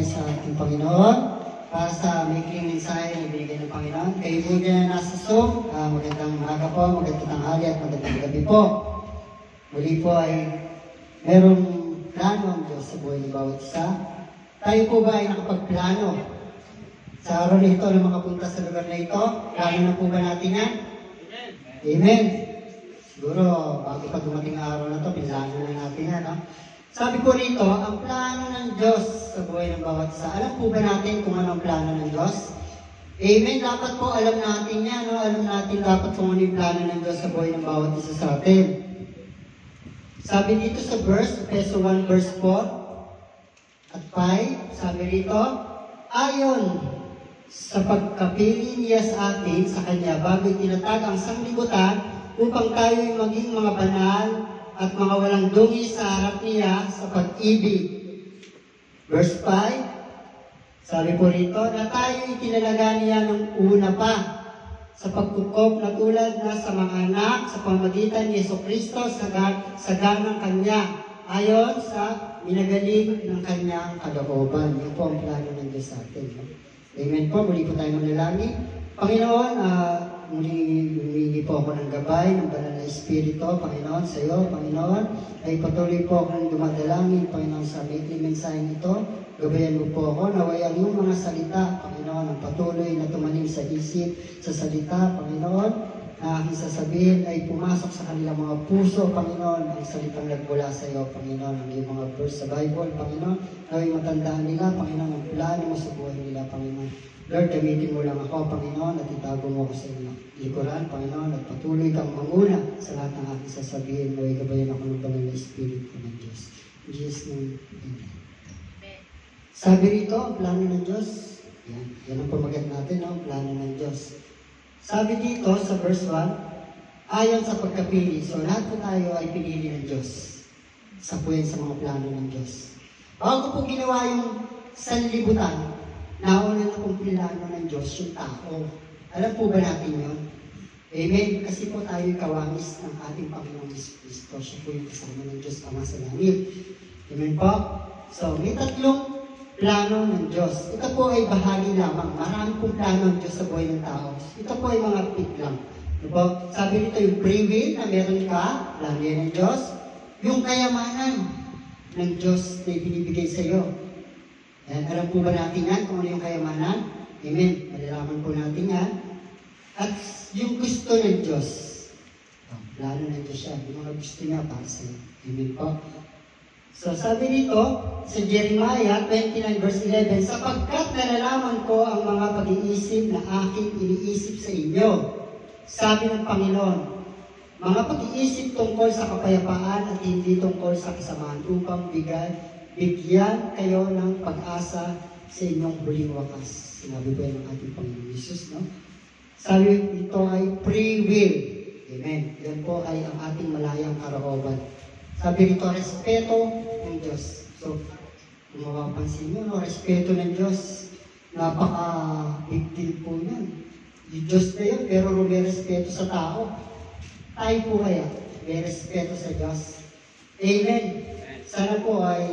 tayo sa ating Panginoon para sa maikling mensahe na ibinigay ng Panginoon. Kayo po dyan na nasa Zoom, magandang umaga po, magandang tanghali at magandang gabi po. Muli po ay merong plano ang Diyos sa buhay ng bawat isa. Tayo po ba ay nakapagplano sa araw na ito na makapunta sa lugar na ito? Plano na po ba natin yan? Amen. Siguro, bago pa dumating ang araw na ito, pinlano na natin yan, no? Sabi ko rito, ang plano ng Diyos sa buhay ng bawat isa. Alam po ba natin kung anong plano ng Diyos? Amen. Dapat po alam natin yan, no? Alam natin dapat kung ano yung plano ng Diyos sa buhay ng bawat isa sa atin. Sabi dito sa verse, Efeso 1 verse 4 at 5, sabi rito, ayon sa pagkapili niya sa atin sa Kanya bago itinatag ang sanglibutan upang tayo ay maging mga banal at mga walang dungi sa harap niya sa pag-ibig. Verse 5, sabi po rito, na tayo itinalaga niya ng una pa sa pagkukop na tulad na sa mga anak sa pamamagitan ni Jesucristo sa ganang Kanya ayon sa minagaling ng Kanyang kalooban. Yan po ang plano ng Diyos sa atin. Amen po. Muli po tayo manalangin. Panginoon, muli humingi po ako ng gabay ng banal na Espiritu, Panginoon, sa iyo, Panginoon, ay patuloy po akong dumadalangin, Panginoon, sa maikling mensaheng ito. Gabayan mo po ako, naway ang iyong mga salita, Panginoon, ang patuloy na tumanim sa isip, sa salita, Panginoon, na aking sasabihin ay pumasok sa kanilang mga puso, Panginoon, ang salitang nagmula sa iyo, Panginoon, ang iyong mga verse sa Bible, Panginoon, naway matandaan nila, Panginoon, ang plano mo sa buhay nila, Panginoon. Lord, gamitin mo lang ako, Panginoon, at itago mo ako sa iyong likuran, Panginoon, at patuloy kang manguna sa lahat ng aking sasabihin mo, gabayan ako ng banal na Espiritu ng Diyos. In Jesus' name, Amen. Sabi rito, ang plano ng Diyos, yan ang pamagat natin, ang plano ng Diyos. Sabi dito sa verse 1, ayon sa pagkapili, so lahat po tayo ay pinili ng Diyos sa puwen sa mga plano ng Diyos. Bago po ginawa yung sanlibutan, nauna na kung plano ng Diyos yung tao. Alam po ba natin yun? Amen. Kasi po tayo kawangis ng ating Panginoong Kristo. Siya po yung kasama ng Diyos Ama sa langit. Amen po? So, may tatlong plano ng Diyos. Ito po ay bahagi lamang. Marami pong plano ng Diyos sa buhay ng tao. Ito po ay mga pit lang. Diba? Sabi nito yung free will na meron ka, plano yan ng Diyos. Yung kayamanan ng Diyos na ibinibigay sa iyo. Ayan, alam po ba natin yan kung ano yung kayamanan? Amen. Malalaman po natin yan. At yung gusto ng Diyos. Plano ng Diyos siya. Yung mga gusto niya para sa iyo. Amen po. So sabi dito sa Jeremiah 29 verse 11, sapagkat nalalaman ko ang mga pag-iisip na aking iniisip sa inyo. Sabi ng Panginoon, mga pag-iisip tungkol sa kapayapaan at hindi tungkol sa kasamaan upang bigyan kayo ng pag-asa sa inyong huling wakas. Sinabi po yan ng ating Panginoon Jesus, no? Sabi ito ay free will. Amen. Yan po ay ang ating malayang karooban. Sabi rito, respeto ng Diyos. So, kung mapapansin nyo, no? Respeto ng Diyos. Napaka-big deal po yan. Yung Diyos na yun, pero may respeto sa tao. Tayo po kaya, may respeto sa Diyos. Amen. Sana po ay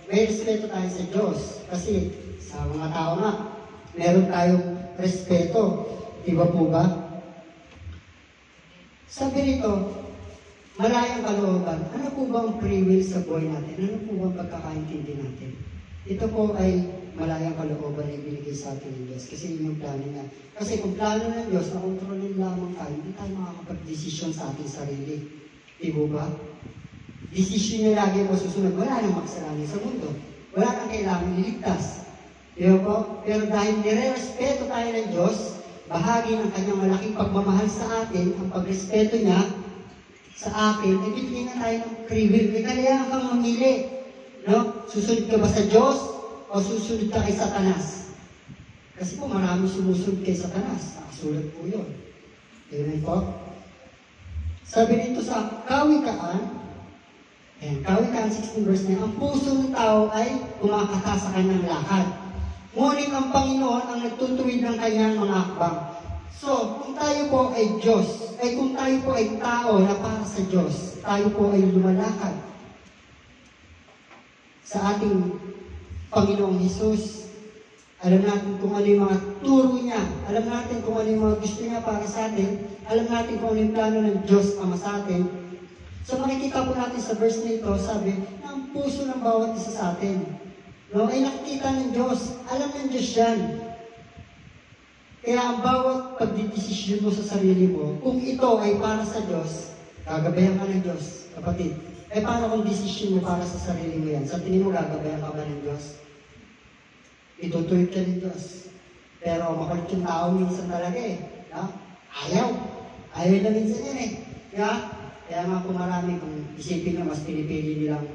may respeto tayo sa Diyos. Kasi sa mga tao nga, meron tayong respeto. Diba po ba? Sabi rito, malayang kalooban. Ano po ba ang free will sa buhay natin? Ano po ba ang pagkakaintindi natin? Ito po ay malayang kalooban na ibinigay sa atin ng Diyos. Kasi yun yung plano niya. Kasi kung plano ng Diyos, nakontrolin lamang tayo, hindi tayo makakapag-desisyon sa ating sarili. Diba ba? Desisyon niya lagi mo susunod. Wala nang makasalanan sa mundo. Wala kang kailangan liligtas. Diba po? Pero dahil nire-respeto tayo ng Diyos, bahagi ng kanyang malaking pagmamahal sa atin, ang pagrespeto niya sa atin, ay bigyan na tayo ng free will. May kailangan kang mamili. No? Susunod ka ba sa Diyos o susunod ka kay Satanas? Kasi po marami sumusunod kay Satanas. Nakasulat po yun. Amen po? Sabi dito sa Kawikaan, Kawikaan 16 verse 9, ang puso ng tao ay kumakata sa kanyang lakad. Ngunit ang Panginoon ang nagtutuwid ng kanyang mga akbang. So, kung tayo po ay Diyos, ay kung tayo po ay tao na para sa Diyos, tayo po ay lumalakad sa ating Panginoong Hesus. Alam natin kung ano yung mga turo niya. Alam natin kung ano yung mga gusto niya para sa atin. Alam natin kung ano yung plano ng Diyos Ama sa atin. So makikita po natin sa verse na ito, sabi, na ang puso ng bawat isa sa atin, no, ay nakikita ng Diyos. Alam ng Diyos yan. Kaya ang bawat pagdidesisyon mo sa sarili mo, kung ito ay para sa Diyos, gagabayan ka ng Diyos, kapatid. Eh paano kung desisyon mo para sa sarili mo yan? Sa tingin mo, gagabayan ka ba ng Diyos? Itutuyot ka ng Diyos. Pero makulit yung tao minsan talaga eh. No? Ayaw. Ayaw na minsan yan eh. Kaya nga po marami kung isipin nyo, mas pinipili nilang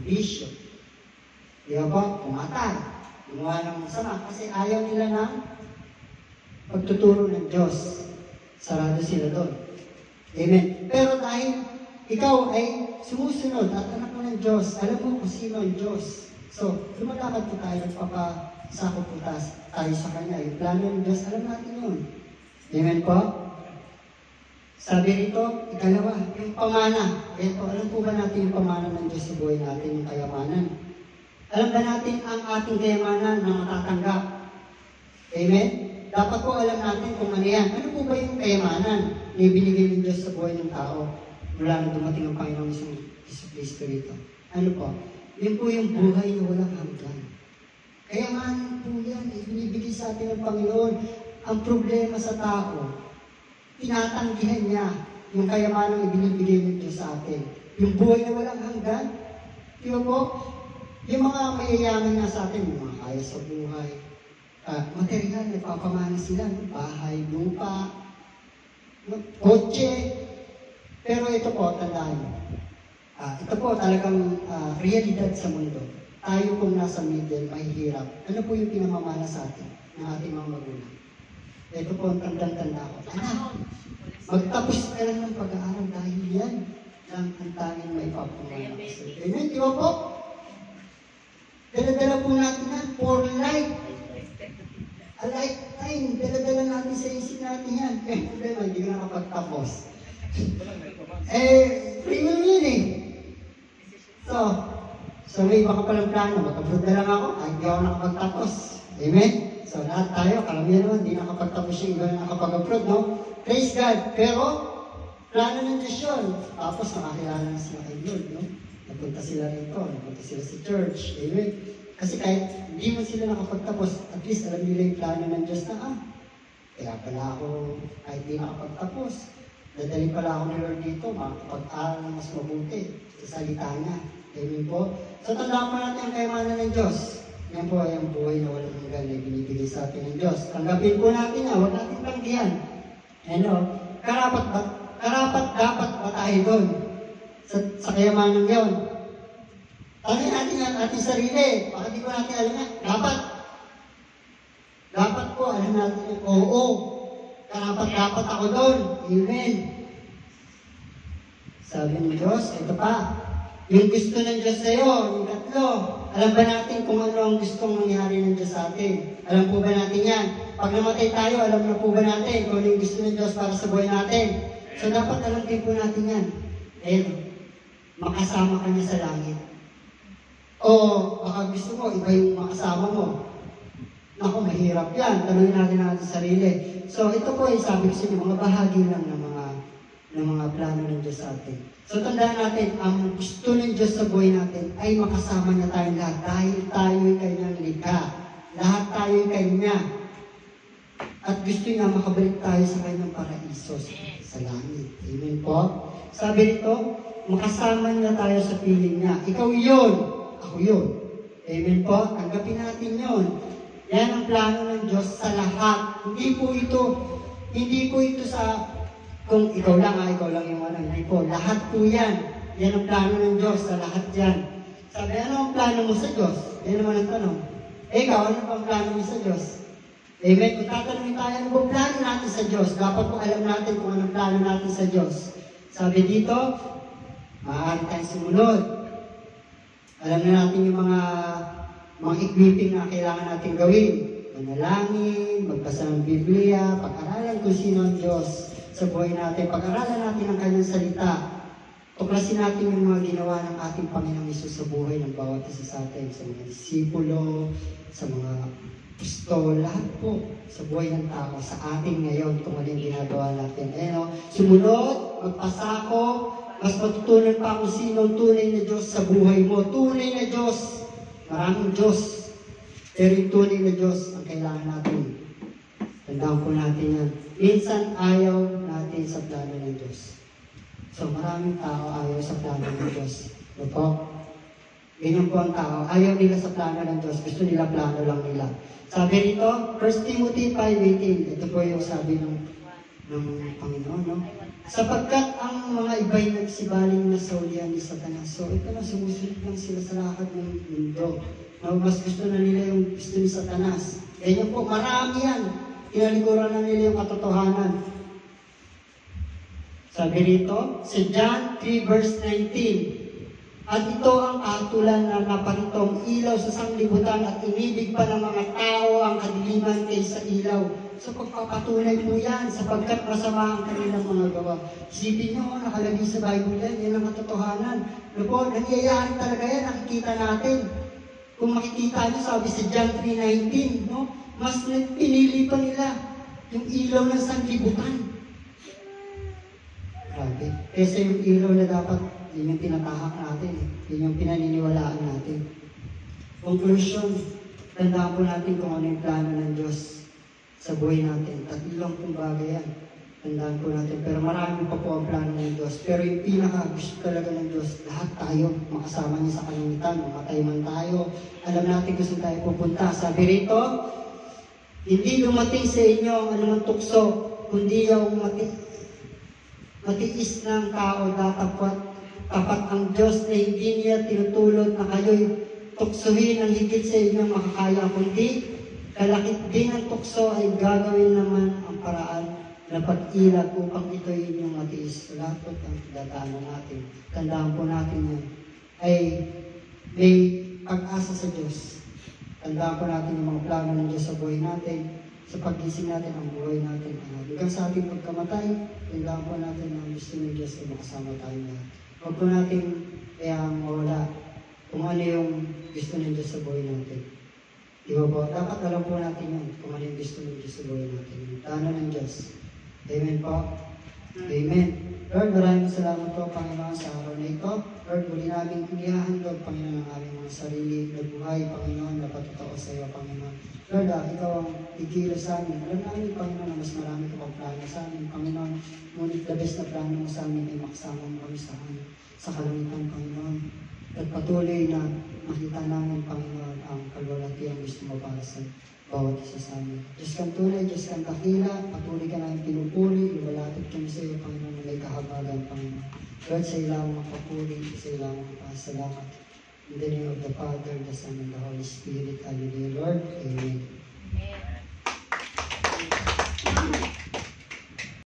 bisyo. Di ba po? Pumatay. Gumawa ng masama. Kasi ayaw nila ng pagtuturo ng Diyos. Sarado sila doon. Amen. Pero dahil ikaw ay sumusunod at anak mo ng Diyos, alam mo kung sino ang Diyos. So, lumalakad po tayo, nagpapasakot po tayo sa Kanya. Yung plano ng Diyos, alam natin yun. Amen po? Sabi rito, ikalawa, yung pamana. Ito, alam po ba natin yung pamana ng Diyos sa buhay natin, yung kayamanan? Alam ba natin ang ating kayamanan na matatanggap? Amen? Dapat po alam natin kung ano yan. Ano po ba yung kayamanan na ibinigay ng Diyos sa buhay ng tao mula na dumating ang Panginoong Jesucristo rito? Ano po? Yun po yung buhay na walang hanggan. Kayamanan po yan. Ibinibigay sa atin ng Panginoon. Ang problema sa tao, tinatanggihan niya yung kayamanan ibinibigay ng Diyos sa atin. Yung buhay na walang hanggan. Di ba po? Yung mga mayayaman nga sa atin, yung mga kaya sa buhay, material, nagpapamana sila, bahay, lupa, kotse. Pero ito po, tandaan mo. Ito po talagang realidad sa mundo. Tayo kung nasa middle, mahihirap. Ano po yung pinamamana sa atin ng ating mga magulang? Ito po ang tandang-tanda ko. Anak, magtapos ka lang ng pag-aaral dahil yan lang ang tanging may papamana. Amen, di ba po? Dala-dala po natin yan for life. A lifetime, dala-dala natin sa isip natin yan. Problema, hindi ka nakapagtapos. Free will yun eh. So may iba ka palang plano, mag-abroad na lang ako, hindi ako nakapagtapos. Amen? So lahat tayo, karamihan naman, hindi nakapagtapos yung iba na nakapag-abroad, no? Praise God. Pero, plano ng Diyos yun. Tapos nakakilala na sila kay Lord, no? Nagpunta sila rito, nagpunta sila sa church. Amen? Kasi kahit hindi mo sila nakapagtapos, at least alam nila yung plano ng Diyos na, kaya pala ako, kahit di nakapagtapos, dadali pala ako ni Lord dito, makapag-aral na mas mabuti sa salita niya. Amen po? So tandaan po natin ang kayamanan ng Diyos. Yan po ay ang buhay na walang hanggan na binibigay sa atin ng Diyos. Tanggapin po natin yan, huwag natin tanggihan. Ano? Karapat dapat ba tayo doon? Sa kayamanan yun. Tanggapin natin ang ating sarili. Baka di ko natin alam yan. Dapat po, alam natin yung oo. Dapat ako doon. Amen. Sabi ng Diyos, ito pa. Yung gusto ng Diyos sa'yo, yung tatlo. Alam ba natin kung ano ang gustong mangyari ng Diyos sa atin? Alam po ba natin yan? Pag namatay tayo, alam na po ba natin kung ano yung gusto ng Diyos para sa buhay natin? So dapat alam din po natin yan. Makasama ka niya sa langit. O baka gusto mo, iba yung makasama mo. Naku, mahirap yan. Tanungin natin sa sarili. So ito po ay sabi ko sa inyo, mga bahagi lang ng mga plano ng Diyos sa atin. So tandaan natin, ang gusto ng Diyos sa buhay natin ay makasama niya tayong lahat dahil tayo ay kanyang likha. Lahat tayo ay kanya. At gusto niya makabalik tayo sa kanyang paraiso sa langit. Amen po? Sabi nito, makasama niya tayo sa piling niya. Ikaw yun, ako yun. Amen po? Tanggapin natin yun. Yan ang plano ng Diyos sa lahat. Hindi po ito sa kung ikaw lang yung hindi po. Lahat po yan. Yan ang plano ng Diyos sa lahat yan. Sabi, ano ang plano mo sa Diyos? Yan naman ang tanong. Ikaw, ano ang plano mo sa Diyos? Amen. Kung tatanungin tayo, ano ang plano natin sa Diyos? Dapat po alam natin kung anong plano natin sa Diyos. Sabi dito, maaari tayong sumunod. Alam na natin yung mga equipping na kailangan natin gawin. Manalangin, magbasa ng Biblia, pag-aralan kung sino ang Diyos sa buhay natin, pag-aralan natin ang kanyang salita. tuklasin natin yung mga ginawa ng ating Panginoong Hesus sa buhay ng bawat isa sa atin, sa mga disipulo, sa mga apostol, lahat po sa buhay ng tao, sa atin ngayon, kung ano yung ginagawa natin. Sumunod, magpasako, mas matutunan pa kung sino ang tunay na Diyos sa buhay mo. Tunay na Diyos. Maraming Diyos. Pero yung tunay na Diyos ang kailangan natin. Tandaan po natin yan. Minsan ayaw natin sa plano ng Diyos. So maraming tao ayaw sa plano ng Diyos. Ano po? Ganyan po ang tao. Ayaw nila sa plano ng Diyos. Gusto nila plano lang nila. Sabi rito, 1 Timothy 5:18. Ito po yung sabi ng Panginoon, no? Sapagkat ang mga iba'y nagsibaling na saulian ni Satanas. So ito na, sumusunod lang sila sa lakad ng mundo. No, mas gusto na nila yung gusto ni Satanas. Ganyan po, marami yan. Tinalikuran na nila yung katotohanan. Sabi rito, sa John 3 verse 19, at ito ang kahatulan na naparitong ilaw sa sanglibutan at inibig pa ng mga tao ang kadiliman kaysa ilaw. So pagpapatunay po yan sapagkat masama ang kanilang mga gawa. Isipin nyo, nakalagay sa Bible yan ang katotohanan. No po, nangyayari talaga yan, nakikita natin. Kung makikita nyo, sabi sa John 3:19, no? Mas pinili pa nila yung ilaw ng sanglibutan. Grabe. Kesa yung ilaw na dapat, yun yung tinatahak natin. Yun yung pinaniniwalaan natin. Conclusion, tandaan po natin kung ano yung plano ng Diyos sa buhay natin. Tatlong pong bagay yan. Tandaan po natin. Pero marami pa po ang plano ng Diyos. Pero yung pinaka-gusto talaga ng Diyos, lahat tayo, makasama niya sa kalangitan, mamatay man tayo. Alam natin kung saan tayo pupunta. Sabi rito, hindi dumating sa inyo ang anumang tukso, kundi yung matiis ng tao tapat ang Diyos na hindi niya tinutulot na kayo'y tuksuhin ang higit sa inyong makakaya, kundi kalakit din ang tukso ay gagawin naman ang paraan na pag-ilag upang ito'y inyong matiis. Lahat po ang dadaanan natin. Tandaan po natin yan. Ay may pag-asa sa Diyos. Tandaan po natin yung mga plano ng Diyos sa buhay natin. Sa pag-gising natin, ang buhay natin. Hanggang sa ating pagkamatay, tandaan po natin ang gusto ng Diyos na makasama tayo lahat. Huwag po natin kaya mawala kung ano yung gusto ng Diyos sa buhay natin. Di ba po? Dapat alam po natin yun kung ano yung gusto ng Diyos sa buhay natin. Yung plano ng Diyos. Amen po? Amen. Lord, maraming salamat po, Panginoon, sa araw na ito. Lord, muli namin inihahandog, Panginoon, ang aming mga sarili na buhay, Panginoon, na patotoo sa iyo, Panginoon. Lord, ikaw ang ikilos sa amin. Alam namin, Panginoon, na mas marami ka pang plano sa amin, Panginoon. Ngunit the best na plano mo sa amin ay makasama mo kami sa kalangitan, Panginoon. At patuloy na makita namin, Panginoon, ang kalwalati ang gusto mo para sa bawat isa sa amin. Diyos kang tunay, Diyos kang dakila, patuloy ka namin pinupuri, lumalapit kami sa iyo, Panginoon, na may kahabagan, Panginoon. Lord, sa ilang makapuri, sa ilang makapasalamat. In the name of the Father, the Son, and the Holy Spirit. Hallelujah, Lord.